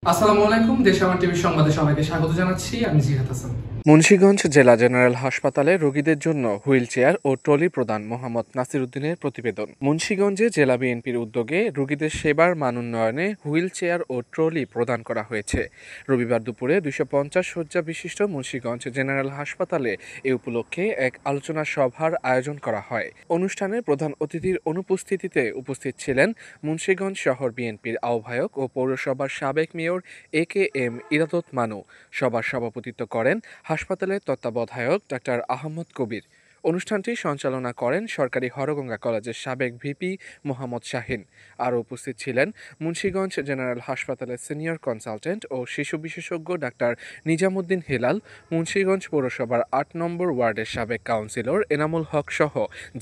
আসসালামু আলাইকুম। দেশ আমার টিভি সংবাদে সবাইকে স্বাগত জানাচ্ছি। আমি জিহাদ হাসান। মুন্সিগঞ্জ জেলা জেনারেল হাসপাতালে রোগীদের জন্য হুইল চেয়ার ও ট্রলি প্রদান মোহাম্মদ নাসির উদ্দিনের প্রতিবেদন। মুন্সিগঞ্জে জেলা বিএনপির উদ্যোগে রোগীদের সেবার মান উন্নয়নে হুইল চেয়ার ও ট্রলি প্রদান করা হয়েছে। রবিবার দুপুরে 250 শয্যা বিশিষ্ট মুন্সিগঞ্জ জেনারেল হাসপাতালে এ উপলক্ষে এক আলোচনা সভার আয়োজন করা হয়। অনুষ্ঠানে প্রধান অতিথির অনুপস্থিতিতে উপস্থিত ছিলেন মুন্সিগঞ্জ শহর বিএনপির আহ্বায়ক ও পৌরসভার সাবেক মেয়র AKM ইরাদত মানু। সভার সভাপতিত্ব করেন হাসপাতালের তত্ত্বাবধায়ক ডাক্তার আহমদ কবির। অনুষ্ঠানটি সঞ্চালনা করেন সরকারি হরগঙ্গা কলেজের সাবেক ভিপি মোহাম্মদ শাহিন। আরও উপস্থিত ছিলেন মুন্সিগঞ্জ জেনারেল হাসপাতালের সিনিয়র কনসালটেন্ট ও শিশু বিশেষজ্ঞ ডাক্তার নিজামুদ্দিন হেলাল, মুন্সিগঞ্জ পৌরসভার ৮ নম্বর ওয়ার্ডের সাবেক কাউন্সিলর এনামুল হক সহ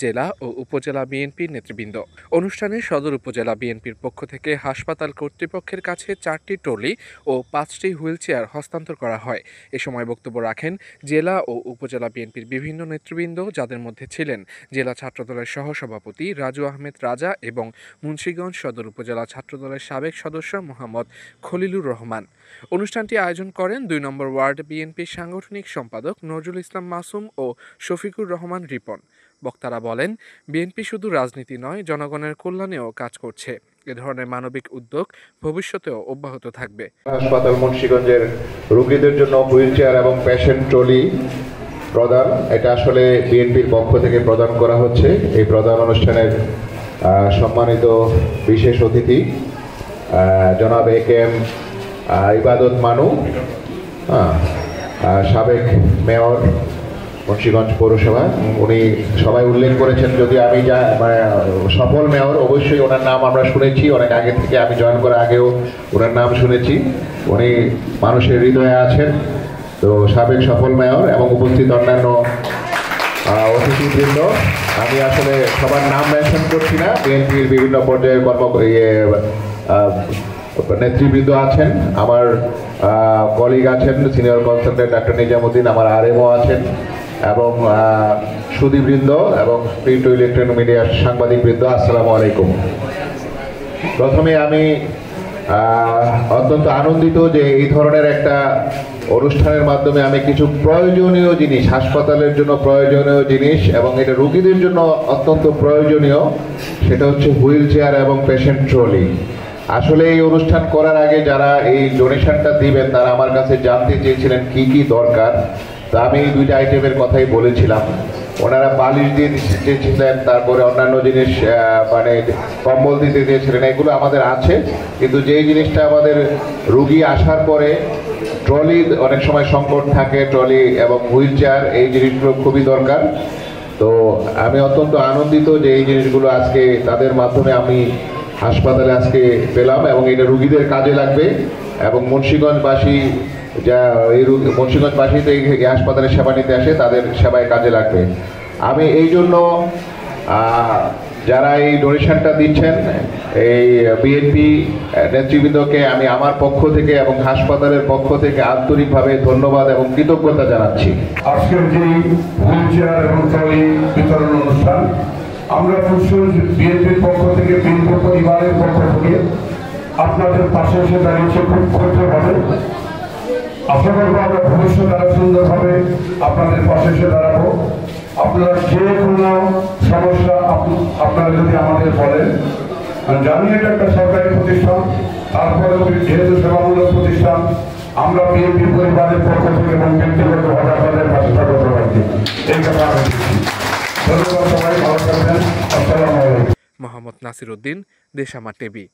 জেলা ও উপজেলা বিএনপির নেতৃবৃন্দ। অনুষ্ঠানে সদর উপজেলা বিএনপির পক্ষ থেকে হাসপাতাল কর্তৃপক্ষের কাছে 4টি ট্রলি ও 5টি হুইল চেয়ার হস্তান্তর করা হয়। এ সময় বক্তব্য রাখেন জেলা ও উপজেলা বিএনপির বিভিন্ন নেতৃবৃন্দ, যাদের মধ্যে ছিলেন জেলা ছাত্রদলের সহসভাপতি রাজু আহমেদ রাজা এবং মুন্সিগঞ্জ সদর উপজেলা ছাত্রদলের সাবেক সদস্য মোহাম্মদ খলিলুর রহমান। অনুষ্ঠানটি আয়োজন করেন 2 নম্বর ওয়ার্ড বিএনপির সাংগঠনিক সম্পাদক নজরুল ইসলাম মাসুম ও শফিকুর রহমান রিপন। বক্তারা বলেন, বিএনপি শুধু রাজনীতি নয়, জনগণের কল্যাণেও কাজ করছে। এ ধরনের মানবিক উদ্যোগ ভবিষ্যতেও অব্যাহত থাকবে। হাসপাতাল মুন্সিগঞ্জের রোগীদের জন্য হুইল চেয়ার এবং পেশেন্ট ট্রলি প্রদান, এটা আসলে বিএনপির পক্ষ থেকে প্রদান করা হচ্ছে। এই প্রদান অনুষ্ঠানের সম্মানিত বিশেষ অতিথি জনাব AKM ইবাদত মানু, সাবেক মেয়র মুন্সিগঞ্জ পৌরসভা। উনি সবাই উল্লেখ করেছেন, যদি আমি সফল মেয়র, অবশ্যই ওনার নাম আমরা শুনেছি অনেক আগে থেকে, আমি জয়েন করার আগেও ওনার নাম শুনেছি। উনি মানুষের হৃদয়ে আছেন। তো সাবেক সফল মেয়র এবং উপস্থিত অন্যান্য অতিথিবৃন্দ, আমি আসলে সবার নাম মেনশন করছি না। বিএনপির বিভিন্ন পর্যায়ের নেতৃবৃন্দ আছেন, আমার কলিগ আছেন, সিনিয়র কনসালটেন্ট ডাক্তার নিজামুদ্দিন, আমার RMO আছেন, এবং সুধীবৃন্দ এবং প্রিন্ট ও ইলেকট্রনিক মিডিয়ার সাংবাদিকবৃন্দ, আসসালামু আলাইকুম। প্রথমে আমি অত্যন্ত আনন্দিত যে এই ধরনের একটা অনুষ্ঠানের মাধ্যমে আমি কিছু প্রয়োজনীয় জিনিস, হাসপাতালের জন্য প্রয়োজনীয় জিনিস এবং এটা রোগীদের জন্য অত্যন্ত প্রয়োজনীয়, সেটা হচ্ছে হুইল চেয়ার এবং পেশেন্ট ট্রলি। আসলে এই অনুষ্ঠান করার আগে যারা এই ডোনেশনটা দিবেন তারা আমার কাছে জানতে চেয়েছিলেন কি কি দরকার। তা আমি এই 2টা আইটেমের কথাই বলেছিলাম। ওনারা বালিশ দিয়ে দিয়েছিলেন, তারপরে অন্যান্য জিনিস মানে কম্বল দিতে দিয়েছিলেন, এগুলো আমাদের আছে। কিন্তু যেই জিনিসটা আমাদের রুগী আসার পরে ট্রলি অনেক সময় সংকট থাকে, ট্রলি এবং হুইল চেয়ার, এই জিনিসগুলো খুবই দরকার। তো আমি অত্যন্ত আনন্দিত যে এই জিনিসগুলো আজকে তাদের মাধ্যমে আমি হাসপাতালে আজকে পেলাম এবং এটা রুগীদের কাজে লাগবে এবং মুন্সিগঞ্জবাসী মুন্সিগঞ্জবাসীতে এই হাসপাতালে সেবা নিতে আসে, তাদের সেবায় কাজে লাগবে। আমি এই জন্য যারা এই ডোনেশনটা দিচ্ছেন, এই বিএনপি নেতৃবৃন্দকে আমি আমার পক্ষ থেকে এবং হাসপাতালের পক্ষ থেকে আন্তরিকভাবে ধন্যবাদ এবং কৃতজ্ঞতা জানাচ্ছি। আজকের যে হুইল চেয়ার এবং ট্রলি বিতরণ অনুষ্ঠান, আমরা বিএনপির পক্ষ থেকে, বিএনপি পরিবারের পক্ষ থেকে আপনাদের পাশে এসে দাঁড়িয়েছে খুব ক্ষুদ্রভাবে। আশা করবো আমরা ভবিষ্যতে আরো সুন্দরভাবে আপনাদের পাশে এসে দাঁড়াবো। আপনারা যে কোনো সমস্যা আপনারা যদি আমাদের বলেন, জানি এটা একটা সরকারি প্রতিষ্ঠান, তারপরে যেহেতু সেবামূলক প্রতিষ্ঠান, আমরা বিএনপি পরিবারের পক্ষ থেকে এবং ব্যক্তিগতভাবে আপনাদের পাশে থাকতে পারছি। এই কথা আমি দিচ্ছি। ধন্যবাদ, সবাই ভালো থাকবেন। আসসালামু আলাইকুম। মোহাম্মদ নাসির উদ্দিন, দেশ আমার টিভি।